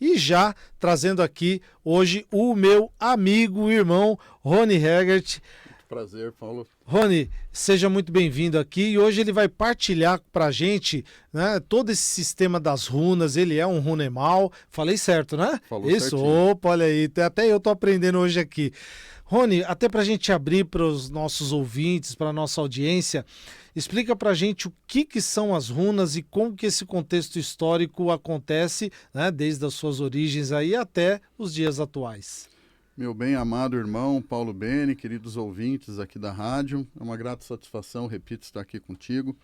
e já trazendo aqui hoje o meu amigo, irmão, Rony Hegert. Muito prazer, Paulo. Rony, seja muito bem-vindo aqui e hoje ele vai partilhar para a gente, né, todo esse sistema das runas. Ele é um runemal, falei certo, né? Falou Isso, certinho. opa, olha aí, até eu tô aprendendo hoje aqui. Rony, até para a gente abrir para os nossos ouvintes, para a nossa audiência, explica para a gente o que são as runas e como que esse contexto histórico acontece, né, desde as suas origens aí até os dias atuais. Meu bem amado irmão Paulo Bene, queridos ouvintes aqui da rádio, é uma grata satisfação, repito, estar aqui contigo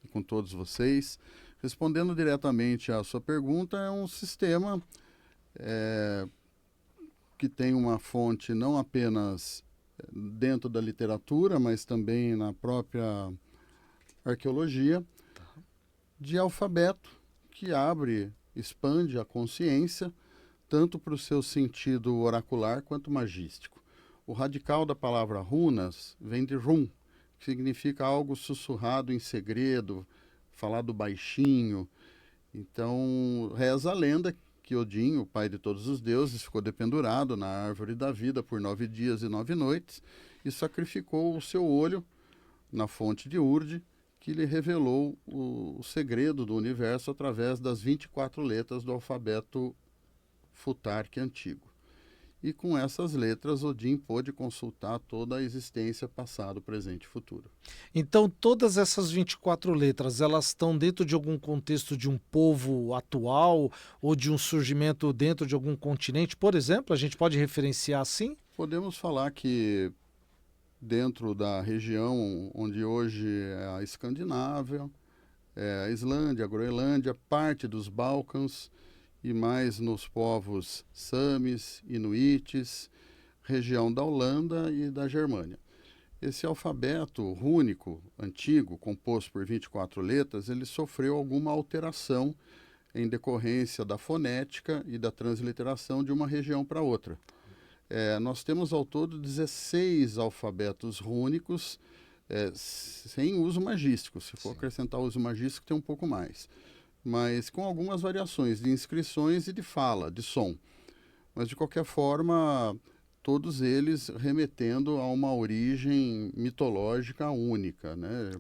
e com todos vocês. Respondendo diretamente à sua pergunta, é um sistema que tem uma fonte não apenas dentro da literatura, mas também na própria arqueologia, de alfabeto que abre, expande a consciência, tanto para o seu sentido oracular quanto magístico. O radical da palavra runas vem de rum, que significa algo sussurrado em segredo, falado baixinho. Então, reza a lenda que Odin, o pai de todos os deuses, ficou dependurado na árvore da vida por 9 dias e 9 noites e sacrificou o seu olho na fonte de Urd, que lhe revelou o segredo do universo através das 24 letras do alfabeto Futhark antigo. E com essas letras, Odin pôde consultar toda a existência, passado, presente e futuro. Então, todas essas 24 letras, elas estão dentro de algum contexto de um povo atual ou de um surgimento dentro de algum continente? Por exemplo, a gente pode referenciar assim? Podemos falar que dentro da região onde hoje é a Escandinávia, a Islândia, a Groenlândia, parte dos Balcãs, e mais nos povos Samis, Inuites, região da Holanda e da Germânia. Esse alfabeto rúnico, antigo, composto por 24 letras, ele sofreu alguma alteração em decorrência da fonética e da transliteração de uma região para outra. Nós temos ao todo 16 alfabetos rúnicos, sem uso magístico. Se for acrescentar o uso magístico, tem um pouco mais, mas com algumas variações de inscrições e de fala, de som. Mas, de qualquer forma, todos eles remetendo a uma origem mitológica única, né?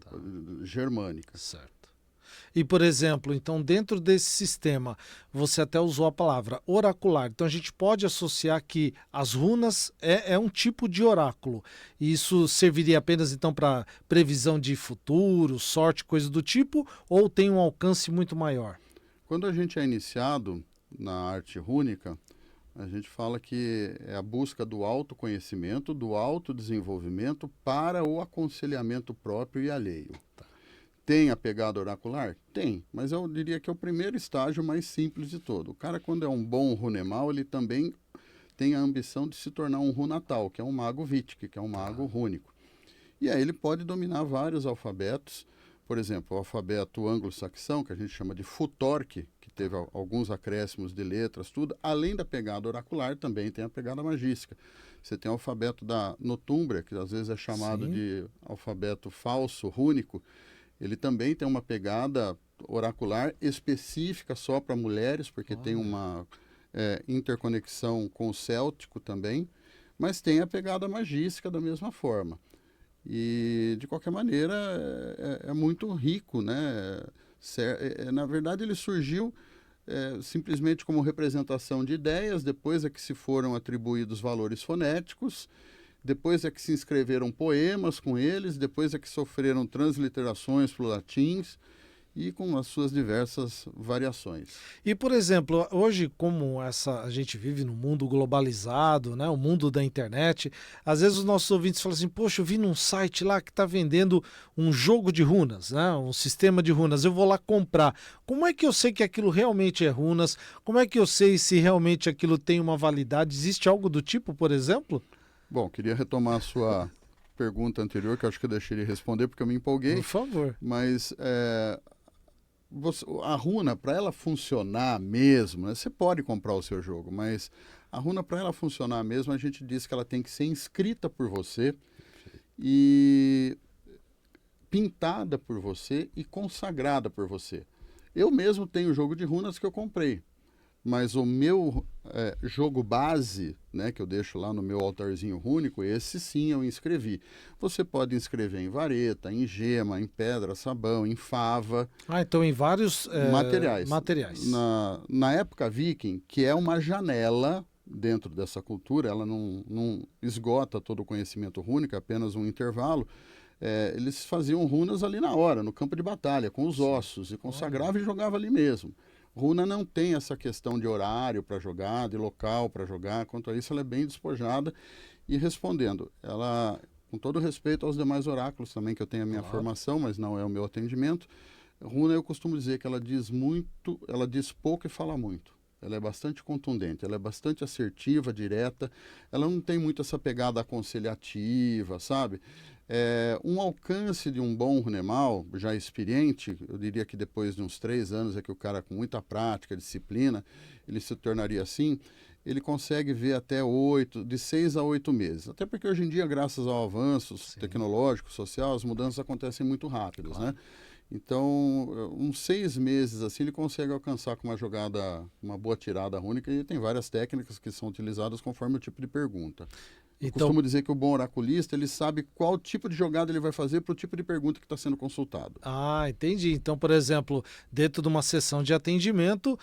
Germânica. Certo. E, por exemplo, então, dentro desse sistema, você até usou a palavra oracular. Então, a gente pode associar que as runas é um tipo de oráculo. E isso serviria apenas, então, para previsão de futuro, sorte, coisa do tipo, ou tem um alcance muito maior? Quando a gente é iniciado na arte rúnica, a gente fala que é a busca do autoconhecimento, do autodesenvolvimento para o aconselhamento próprio e alheio. Tem a pegada oracular? Tem, mas eu diria que é o primeiro estágio mais simples de todo. O cara, quando é um bom runemal, ele também tem a ambição de se tornar um runatal, que é um mago Vitic, que é um mago rúnico. E aí ele pode dominar vários alfabetos, por exemplo, o alfabeto anglo-saxão, que a gente chama de Futork, que teve alguns acréscimos de letras, tudo, além da pegada oracular, também tem a pegada magística. Você tem o alfabeto da Notúmbria, que às vezes é chamado de alfabeto falso, rúnico. Ele também tem uma pegada oracular específica só para mulheres, porque tem uma interconexão com o céltico também, mas tem a pegada magística da mesma forma. E, de qualquer maneira, é muito rico, né? Na verdade, ele surgiu simplesmente como representação de ideias, depois é que se foram atribuídos valores fonéticos, depois é que se inscreveram poemas com eles, depois é que sofreram transliterações para o latim e com as suas diversas variações. E, por exemplo, hoje, como a gente vive num mundo globalizado, né, o mundo da internet, às vezes os nossos ouvintes falam assim, poxa, eu vi num site lá que está vendendo um jogo de runas, né, um sistema de runas, eu vou lá comprar. Como é que eu sei que aquilo realmente é runas? Como é que eu sei se realmente aquilo tem uma validade? Existe algo do tipo, por exemplo? Bom, queria retomar a sua pergunta anterior, que eu acho que eu deixei de responder porque eu me empolguei. Por favor. Mas a runa, para ela funcionar mesmo, né, você pode comprar o seu jogo, mas a runa, para ela funcionar mesmo, a gente diz que ela tem que ser inscrita por você e pintada por você e consagrada por você. Eu mesmo tenho jogo de runas que eu comprei. mas o meu jogo base, né, que eu deixo lá no meu altarzinho rúnico, esse sim eu inscrevi. Você pode inscrever em vareta, em gema, em pedra, sabão, em fava. Ah, então em vários Materiais. materiais. Na época viking, que é uma janela dentro dessa cultura, ela não esgota todo o conhecimento rúnico, é apenas um intervalo. Eles faziam runas ali na hora, no campo de batalha, com os ossos, e consagrava e jogava ali mesmo. Runa não tem essa questão de horário para jogar, de local para jogar, quanto a isso ela é bem despojada. E respondendo, ela, com todo respeito aos demais oráculos também, que eu tenho a minha formação, mas não é o meu atendimento, runa eu costumo dizer que ela diz muito, ela diz pouco e fala muito. Ela é bastante contundente, ela é bastante assertiva, direta, ela não tem muito essa pegada aconselhativa, sabe? Um alcance de um bom runemal, já experiente, eu diria que depois de uns 3 anos é que o cara com muita prática, disciplina, ele se tornaria assim, ele consegue ver até 6 a 8 meses. Até porque hoje em dia, graças ao avanço tecnológico, social, as mudanças acontecem muito rápidas, né? Então, uns 6 meses assim, ele consegue alcançar com uma jogada, uma boa tirada rúnica, e tem várias técnicas que são utilizadas conforme o tipo de pergunta. Eu Então, costumo dizer que o bom oraculista, ele sabe qual tipo de jogada ele vai fazer para o tipo de pergunta que está sendo consultado. entendi. Então, por exemplo, dentro de uma sessão de atendimento,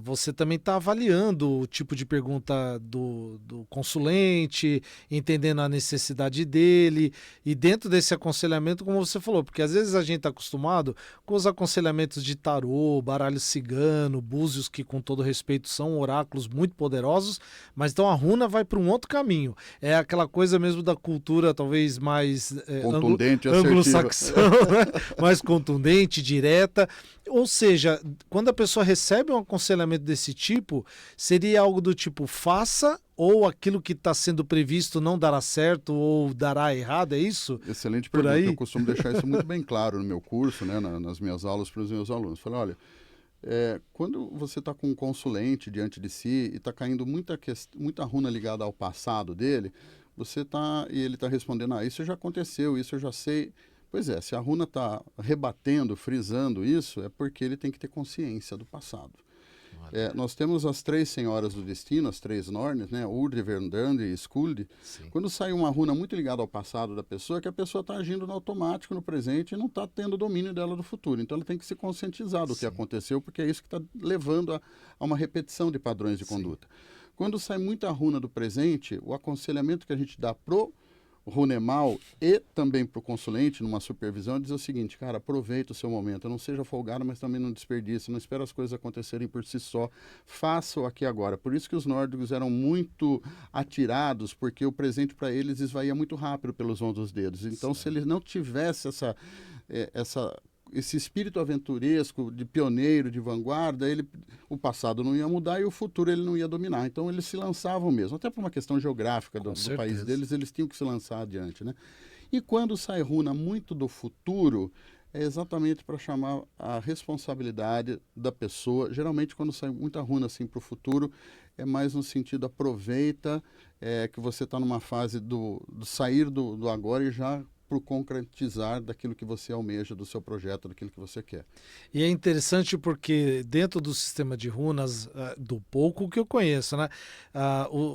você também está avaliando o tipo de pergunta do consulente, entendendo a necessidade dele, e dentro desse aconselhamento, como você falou, porque às vezes a gente está acostumado com os aconselhamentos de tarô, baralho cigano, búzios, que com todo respeito são oráculos muito poderosos, mas então a runa vai para um outro caminho. É aquela coisa mesmo da cultura talvez mais Contundente e assertiva. anglo-saxão, né? Mais contundente, direta. Ou seja, quando a pessoa recebe um aconselhamento desse tipo, seria algo do tipo faça, ou aquilo que está sendo previsto não dará certo ou dará errado, é isso? Excelente Por pergunta. aí? Eu costumo deixar isso muito bem claro no meu curso, né, nas minhas aulas para os meus alunos. Falei, olha, quando você está com um consulente diante de si e está caindo muita runa ligada ao passado dele, e ele está respondendo, isso já aconteceu, isso eu já sei. Pois é, se a runa está rebatendo, frisando isso, é porque ele tem que ter consciência do passado. Nós temos as 3 senhoras do destino, as 3 Nornes, né? Urdri, Verdandi e Skuld. Quando sai uma runa muito ligada ao passado da pessoa, é que a pessoa está agindo no automático no presente e não está tendo domínio dela do futuro. Então ela tem que se conscientizar do que aconteceu, porque é isso que está levando a uma repetição de padrões de conduta. Quando sai muita runa do presente, o aconselhamento que a gente dá pro runemal e também para o consulente, numa supervisão, diz o seguinte, cara, aproveita o seu momento, não seja folgado, mas também não desperdice, não espera as coisas acontecerem por si só, faça-o aqui agora. Por isso que os nórdicos eram muito atirados, porque o presente para eles esvaía muito rápido pelos vãos dos dedos. Então, se ele não tivesse esse espírito aventuresco, de pioneiro, de vanguarda, o passado não ia mudar e o futuro ele não ia dominar. Então eles se lançavam mesmo, até por uma questão geográfica do país deles, eles tinham que se lançar adiante, né? E quando sai runa muito do futuro, é exatamente para chamar a responsabilidade da pessoa. Geralmente quando sai muita runa assim para o futuro, é mais no sentido aproveita que você está numa fase do sair do agora e já por concretizar daquilo que você almeja, do seu projeto, daquilo que você quer. E é interessante porque dentro do sistema de runas, do pouco que eu conheço, né,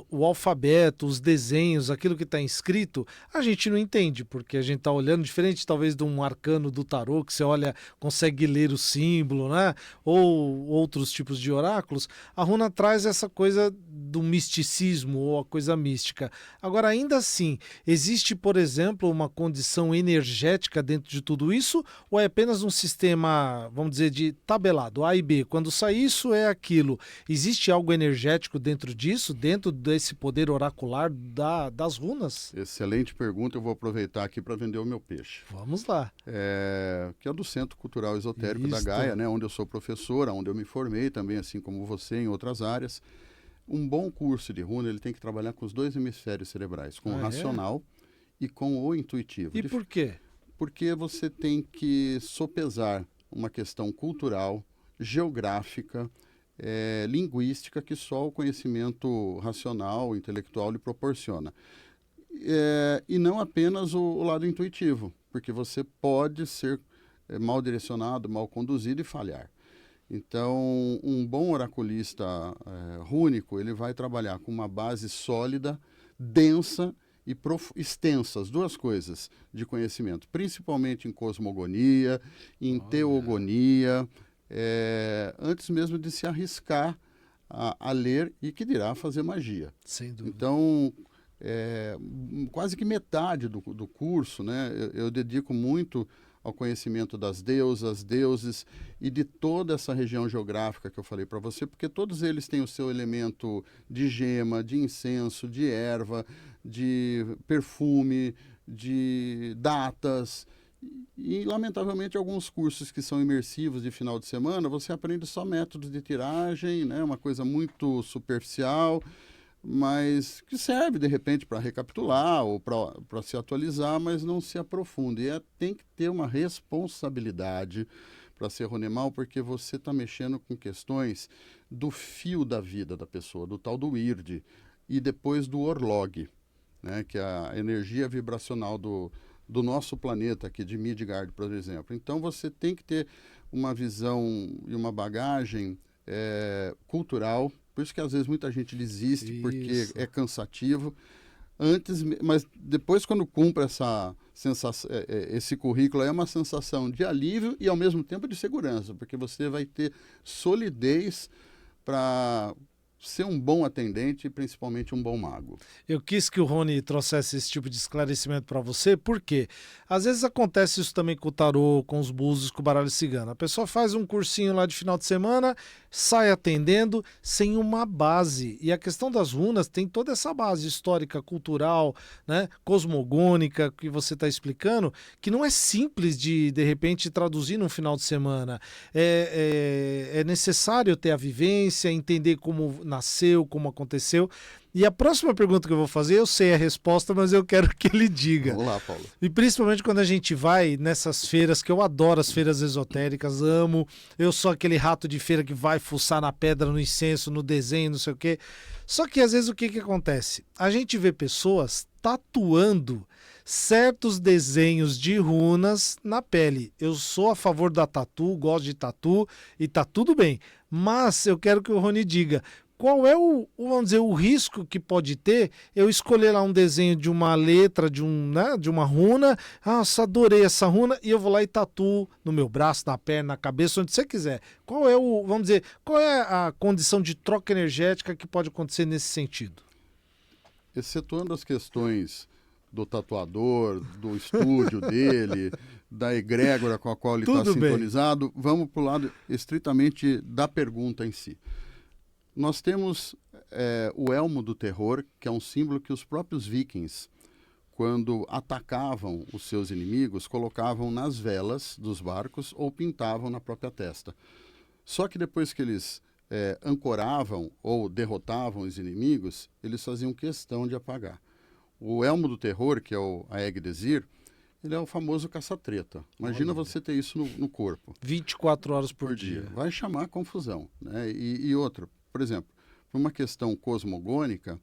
o alfabeto, os desenhos, aquilo que está escrito, a gente não entende, porque a gente está olhando diferente talvez de um arcano do tarô, que você olha, consegue ler o símbolo, né, ou outros tipos de oráculos. A runa traz essa coisa do misticismo ou a coisa mística. Agora, ainda assim, existe, por exemplo, uma condição energética dentro de tudo isso, ou é apenas um sistema, vamos dizer, de tabelado, A e B? Quando sai isso, é aquilo. Existe algo energético dentro disso, dentro desse poder oracular das runas? Excelente pergunta, eu vou aproveitar aqui para vender o meu peixe. Vamos lá. Que é do Centro Cultural Esotérico da Gaia, né, onde eu sou professor, onde eu me formei também, assim como você, em outras áreas. Um bom curso de runa, ele tem que trabalhar com os 2 hemisférios cerebrais, com o racional e com o intuitivo. E por quê? Porque você tem que sopesar uma questão cultural, geográfica, linguística, que só o conhecimento racional, intelectual lhe proporciona. E não apenas o lado intuitivo, porque você pode ser mal direcionado, mal conduzido e falhar. Então, um bom oraculista rúnico, ele vai trabalhar com uma base sólida, densa e extensa, as duas coisas de conhecimento, principalmente em cosmogonia, em teogonia, antes mesmo de se arriscar a ler e que dirá fazer magia. Sem dúvida. Então, quase que metade do curso, né, eu dedico muito ao conhecimento das deusas, deuses e de toda essa região geográfica que eu falei para você, porque todos eles têm o seu elemento de gema, de incenso, de erva, de perfume, de datas. E, lamentavelmente, alguns cursos que são imersivos de final de semana, você aprende só métodos de tiragem, né, uma coisa muito superficial, mas que serve de repente para recapitular ou para se atualizar, mas não se aprofunda. E tem que ter uma responsabilidade para ser Runemal, porque você está mexendo com questões do fio da vida da pessoa, do tal do IRD, e depois do Orlog, né, que é a energia vibracional do nosso planeta aqui de Midgard, por exemplo. Então você tem que ter uma visão e uma bagagem cultural. Por isso que às vezes muita gente desiste, porque é cansativo. Mas depois, quando cumpre essa sensação, esse currículo, é uma sensação de alívio e ao mesmo tempo de segurança, porque você vai ter solidez para ser um bom atendente e principalmente um bom mago. Eu quis que o Rony trouxesse esse tipo de esclarecimento para você, porque às vezes acontece isso também com o tarô, com os búzios, com o baralho cigano. A pessoa faz um cursinho lá de final de semana, sai atendendo sem uma base. E a questão das runas tem toda essa base histórica, cultural, né, cosmogônica, que você está explicando, que não é simples de repente, traduzir num final de semana. É necessário ter a vivência, entender como nasceu, como aconteceu. E a próxima pergunta que eu vou fazer, eu sei a resposta, mas eu quero que ele diga. Vamos lá, Paulo. E principalmente quando a gente vai nessas feiras, que eu adoro as feiras esotéricas, amo. Eu sou aquele rato de feira que vai fuçar na pedra, no incenso, no desenho, não sei o quê. Só que às vezes o que acontece? A gente vê pessoas tatuando certos desenhos de runas na pele. Eu sou a favor da tatu, gosto de tatu e tá tudo bem. Mas eu quero que o Rony diga qual é vamos dizer, o risco que pode ter eu escolher lá um desenho de uma letra, de uma runa. Nossa, adorei essa runa, e eu vou lá e tatuo no meu braço, na perna, na cabeça, onde você quiser. Qual é vamos dizer, qual é a condição de troca energética que pode acontecer nesse sentido? Excetuando as questões do tatuador, do estúdio dele, da egrégora com a qual ele está sintonizado, vamos para o lado estritamente da pergunta em si. Nós temos o elmo do terror, que é um símbolo que os próprios vikings, quando atacavam os seus inimigos, colocavam nas velas dos barcos ou pintavam na própria testa. Só que depois que eles ancoravam ou derrotavam os inimigos, eles faziam questão de apagar. O elmo do terror, que é o Aegdesir, ele é o famoso caça-treta. Imagina você ter isso no corpo. 24 horas por dia. Vai chamar confusão, né? E outra, por exemplo, por uma questão cosmogônica,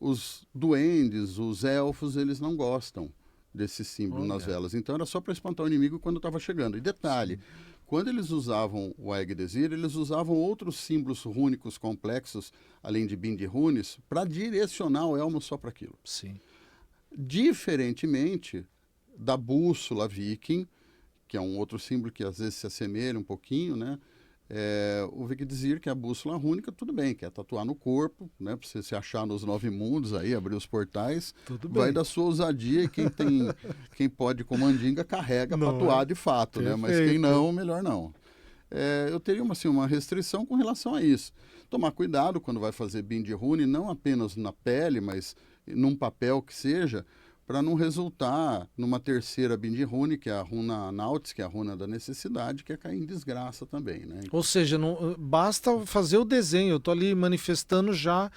os duendes, os elfos, eles não gostam desse símbolo nas velas. Então era só para espantar o inimigo quando estava chegando. E detalhe, quando eles usavam o Aegdesir, eles usavam outros símbolos rúnicos complexos, além de Bindrunes, para direcionar o elmo só para aquilo. Sim. Diferentemente da bússola viking, que é um outro símbolo que às vezes se assemelha um pouquinho, né? O Vigdizir, que é a bússola rúnica, tudo bem, que é tatuar no corpo, né? Para você se achar nos 9 mundos, aí, abrir os portais, vai da sua ousadia, e quem pode com mandinga carrega para atuar de fato, né? Mas quem não, melhor não. Eu teria uma restrição com relação a isso. Tomar cuidado quando vai fazer Bindrune, não apenas na pele, mas num papel que seja, para não resultar numa terceira Bindrune, que é a runa Nautis, que é a runa da necessidade, que é cair em desgraça também, né? Ou seja, não basta fazer o desenho, eu estou ali manifestando já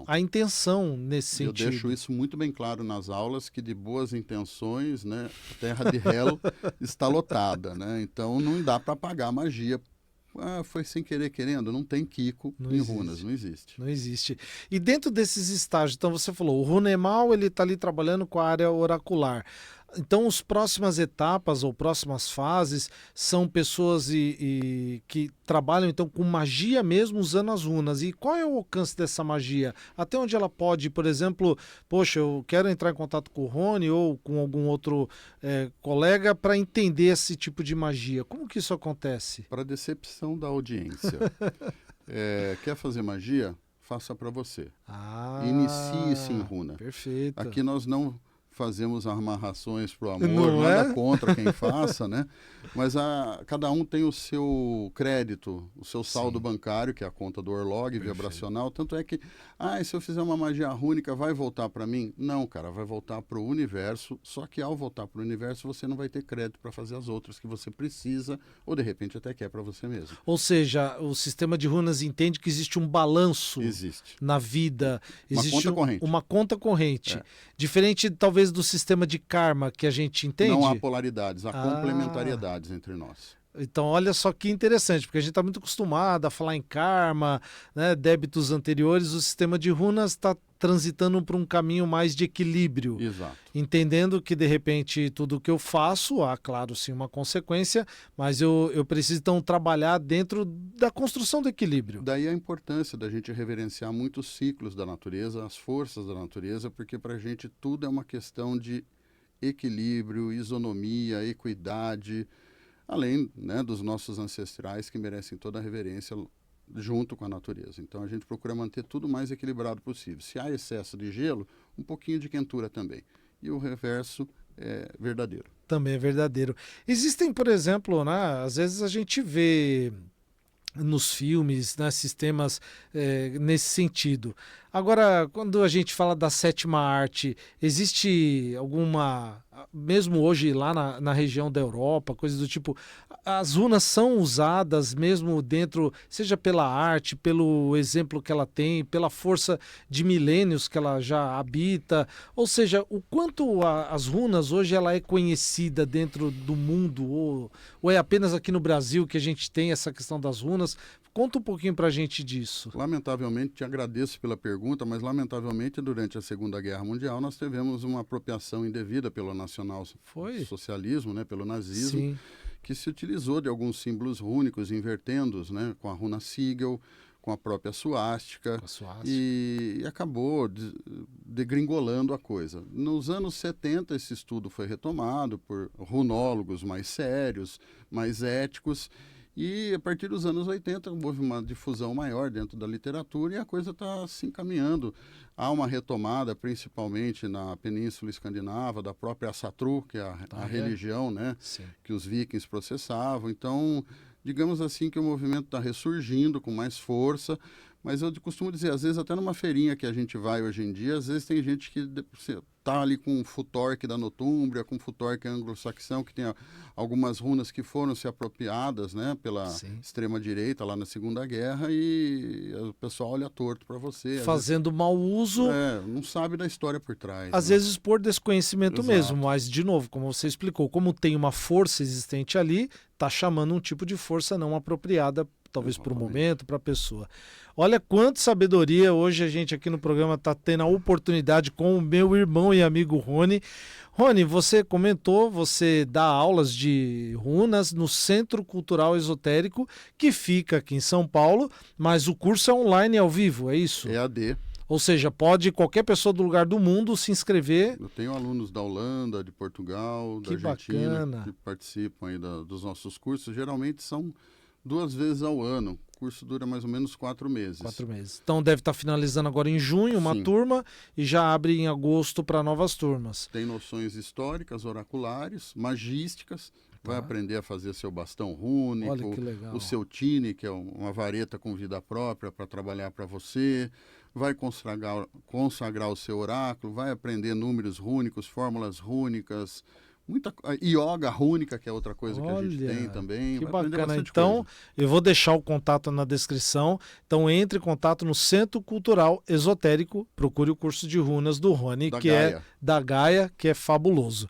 a intenção nesse sentido. Eu deixo isso muito bem claro nas aulas, que de boas intenções, né, a terra de Hel está lotada, né? Então não dá para apagar a magia. Foi sem querer querendo, não tem Kiko em runas, não existe. Não existe. E dentro desses estágios, então você falou, o Runemal, ele está ali trabalhando com a área oracular. Então, as próximas etapas ou próximas fases são pessoas que trabalham então com magia mesmo usando as runas. E qual é o alcance dessa magia? Até onde ela pode, por exemplo, poxa, eu quero entrar em contato com o Rony ou com algum outro colega para entender esse tipo de magia. Como que isso acontece? Para decepção da audiência, quer fazer magia? Faça para você. Inicie-se em runa. Perfeito. Aqui nós não fazemos amarrações para o amor, Não nada contra quem faça, né? Mas cada um tem o seu crédito, o seu saldo bancário, que é a conta do Orlog vibracional. Tanto é que, se eu fizer uma magia rúnica, vai voltar para mim? Não, cara, vai voltar para o universo. Só que ao voltar para o universo, você não vai ter crédito para fazer as outras que você precisa, ou de repente até quer para você mesmo. Ou seja, o sistema de runas entende que existe um balanço na vida. Existe uma conta corrente. Diferente, talvez, do sistema de karma que a gente entende. Não há polaridades, há complementariedades entre nós. Então, olha só que interessante, porque a gente está muito acostumado a falar em karma, né, débitos anteriores. O sistema de runas está transitando por um caminho mais de equilíbrio. Exato. Entendendo que, de repente, tudo que eu faço, há, claro, sim, uma consequência, mas eu preciso, então, trabalhar dentro da construção do equilíbrio. Daí a importância da gente reverenciar muitos ciclos da natureza, as forças da natureza, porque para a gente tudo é uma questão de equilíbrio, isonomia, equidade, além, né, dos nossos ancestrais que merecem toda a reverência junto com a natureza. Então a gente procura manter tudo o mais equilibrado possível. Se há excesso de gelo, um pouquinho de quentura também. E o reverso é verdadeiro. Também é verdadeiro. Existem, por exemplo, né, às vezes a gente vê nos filmes, né, sistemas nesse sentido. Agora, quando a gente fala da sétima arte, existe alguma, mesmo hoje lá na região da Europa, coisas do tipo, as runas são usadas mesmo dentro, seja pela arte, pelo exemplo que ela tem, pela força de milênios que ela já habita, ou seja, o quanto as runas hoje ela é conhecida dentro do mundo, ou é apenas aqui no Brasil que a gente tem essa questão das runas? Conta um pouquinho pra gente disso. Lamentavelmente, te agradeço pela pergunta, mas lamentavelmente durante a Segunda Guerra Mundial nós tivemos uma apropriação indevida pelo nacional-socialismo, né, pelo nazismo, Sim. que se utilizou de alguns símbolos rúnicos, invertendo-os, né, com a runa sigil, com a própria suástica, e acabou degringolando a coisa. Nos anos 70 esse estudo foi retomado por runólogos mais sérios, mais éticos, e a partir dos anos 80 houve uma difusão maior dentro da literatura e a coisa está se encaminhando. Há uma retomada, principalmente na Península Escandinava, da própria Asatru, que é a religião, né, que os vikings processavam. Então, digamos assim que o movimento está ressurgindo com mais força, mas eu costumo dizer, às vezes até numa feirinha que a gente vai hoje em dia, às vezes tem gente que está ali com futorque da Notúmbria, com futorque anglo-saxão, que tem algumas runas que foram se apropriadas, né, pela extrema-direita lá na Segunda Guerra, e o pessoal olha torto para você. Fazendo mau uso. Não sabe da história por trás. Às vezes por desconhecimento mesmo, mas, de novo, como você explicou, como tem uma força existente ali, está chamando um tipo de força não apropriada, talvez para o momento, para a pessoa. Olha quanta sabedoria hoje a gente aqui no programa está tendo a oportunidade com o meu irmão e amigo Rony. Rony, você comentou, você dá aulas de runas no Centro Cultural Esotérico, que fica aqui em São Paulo, mas o curso é online ao vivo, é isso? EAD. Ou seja, pode qualquer pessoa do lugar do mundo se inscrever. Eu tenho alunos da Holanda, de Portugal, da Argentina, que participam aí dos nossos cursos. Geralmente são 2 vezes ao ano. O curso dura mais ou menos 4 meses. 4 meses. Então deve estar finalizando agora em junho uma turma e já abre em agosto para novas turmas. Tem noções históricas, oraculares, magísticas. Vai aprender a fazer seu bastão rúnico. Olha que legal. O seu tine, que é uma vareta com vida própria para trabalhar para você. Vai consagrar o seu oráculo, vai aprender números rúnicos, fórmulas rúnicas, muita yoga rúnica, que é outra coisa que a gente tem também. Que bacana. Então, eu vou deixar o contato na descrição. Então, entre em contato no Centro Cultural Esotérico, procure o curso de runas do Rony, que é da Gaia, que é fabuloso.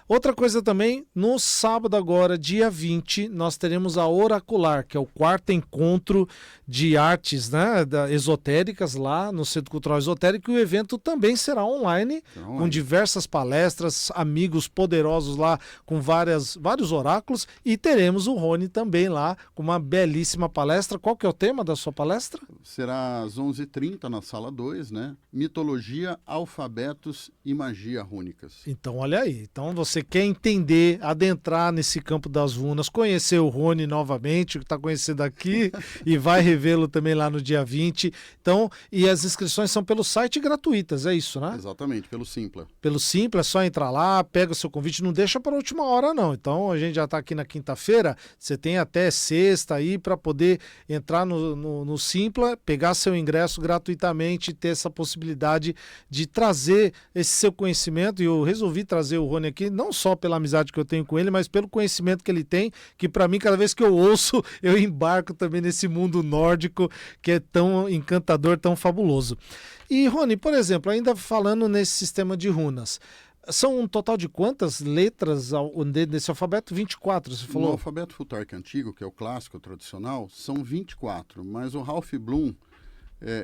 Outra coisa também, no sábado agora, dia 20, nós teremos a Oracular, que é o quarto encontro de artes, né, esotéricas lá no Centro Cultural Esotérico, e o evento também será online, com diversas palestras, amigos poderosos lá com vários oráculos, e teremos o Rony também lá com uma belíssima palestra. Qual que é o tema da sua palestra? Será às 11h30 na sala 2, né? Mitologia, alfabetos e magia rúnicas. Então, olha aí. Então, você quer entender, adentrar nesse campo das runas, conhecer o Rony novamente, que está conhecendo aqui, e vai revê-lo também lá no dia 20. Então, e as inscrições são pelo site gratuitas, é isso, né? Exatamente, pelo Simpla. Pelo Simpla, é só entrar lá, pega o seu convite, não deixa para a última hora, não. Então, a gente já está aqui na quinta-feira, você tem até sexta aí para poder entrar no Simpla, pegar seu ingresso gratuitamente e ter essa possibilidade de trazer esse seu conhecimento. E eu resolvi trazer o Rony aqui, não só pela amizade que eu tenho com ele, mas pelo conhecimento que ele tem, que para mim, cada vez que eu ouço, eu embarco também nesse mundo nórdico que é tão encantador, tão fabuloso. E, Rony, por exemplo, ainda falando nesse sistema de runas, são um total de quantas letras nesse alfabeto? 24, você falou? No alfabeto Futhark antigo, que é o clássico, o tradicional, são 24, mas o Ralph Bloom,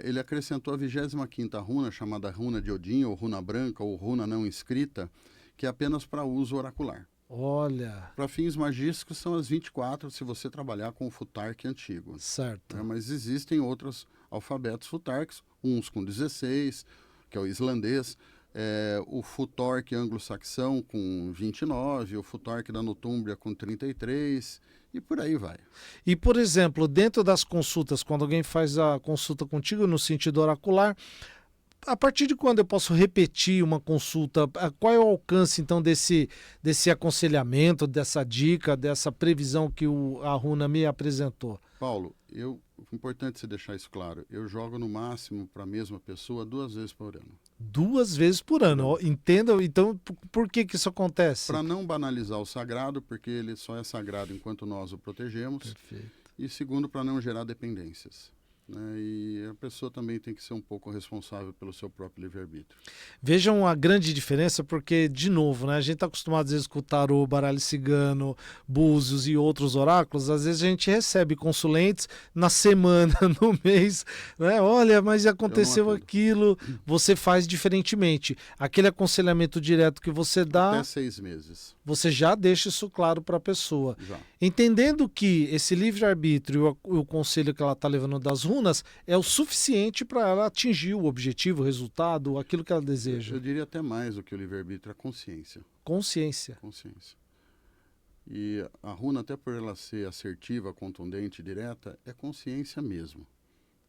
ele acrescentou a 25ª runa, chamada runa de Odin, ou runa branca, ou runa não escrita, que é apenas para uso oracular. Olha! Para fins magísticos são as 24, se você trabalhar com o Futhark antigo. Certo. Mas existem outros alfabetos Futharks, uns com 16, que é o islandês, o Futhark anglo-saxão com 29, o Futhark da Notúmbria com 33, e por aí vai. E, por exemplo, dentro das consultas, quando alguém faz a consulta contigo no sentido oracular, a partir de quando eu posso repetir uma consulta? Qual é o alcance, então, desse aconselhamento, dessa dica, dessa previsão que a runa me apresentou? Paulo, importante você deixar isso claro, eu jogo no máximo para a mesma pessoa 2 vezes por ano. 2 vezes por ano, entenda. Então, por que isso acontece? Para não banalizar o sagrado, porque ele só é sagrado enquanto nós o protegemos. Perfeito. E segundo, para não gerar dependências. E a pessoa também tem que ser um pouco responsável pelo seu próprio livre-arbítrio. Vejam a grande diferença, porque, de novo, né, a gente está acostumado às vezes com o tarô, baralho cigano, búzios e outros oráculos. Às vezes a gente recebe consulentes na semana, no mês, né? Olha, mas aconteceu aquilo, você faz diferentemente. Aquele aconselhamento direto que você dá... Até 6 meses. Você já deixa isso claro para a pessoa. Já. Entendendo que esse livre-arbítrio e o conselho que ela está levando das runas é o suficiente para ela atingir o objetivo, o resultado, aquilo que ela deseja. Eu diria até mais do que o livre-arbítrio, a consciência. Consciência. Consciência. E a runa, até por ela ser assertiva, contundente, direta, é consciência mesmo.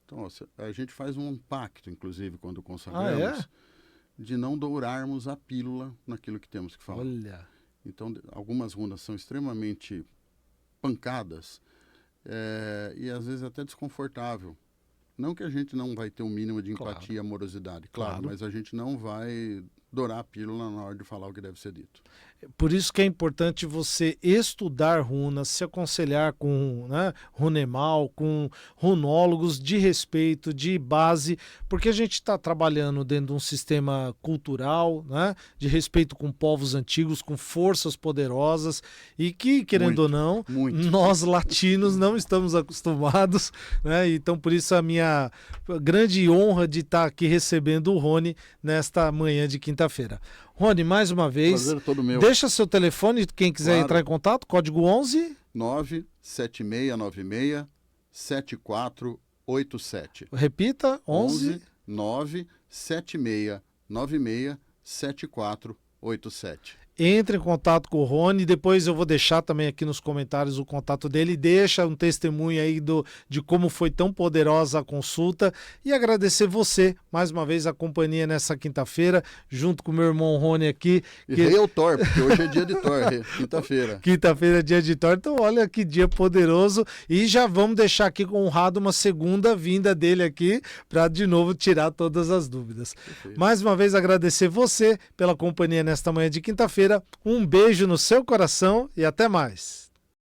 Então, a gente faz um pacto, inclusive, quando consagramos, de não dourarmos a pílula naquilo que temos que falar. Olha. Então, algumas runas são extremamente pancadas e às vezes até desconfortável. Não que a gente não vai ter um mínimo de empatia e amorosidade, claro, mas a gente não vai dourar a pílula na hora de falar o que deve ser dito. Por isso que é importante você estudar runas, se aconselhar com runemal, com runólogos de respeito, de base, porque a gente está trabalhando dentro de um sistema cultural, né, de respeito com povos antigos, com forças poderosas e que, querendo ou não, nós latinos não estamos acostumados, né? Então por isso a minha grande honra de estar aqui recebendo o Rony nesta manhã de quinta-feira. Rony, mais uma vez, prazer todo meu. Deixa seu telefone, quem quiser entrar em contato, código 11... 97696-7487. Repita, 11... 97696-7487. Entre em contato com o Rony, depois eu vou deixar também aqui nos comentários o contato dele, deixa um testemunho aí de como foi tão poderosa a consulta e agradecer você, mais uma vez, a companhia nessa quinta-feira, junto com o meu irmão Rony aqui. E rei é o Thor, porque hoje é dia de Thor, quinta-feira. Quinta-feira é dia de Thor, então olha que dia poderoso e já vamos deixar aqui honrado uma segunda vinda dele aqui para de novo tirar todas as dúvidas. Perfeito. Mais uma vez agradecer você pela companhia nesta manhã de quinta-feira. Um beijo no seu coração e até mais.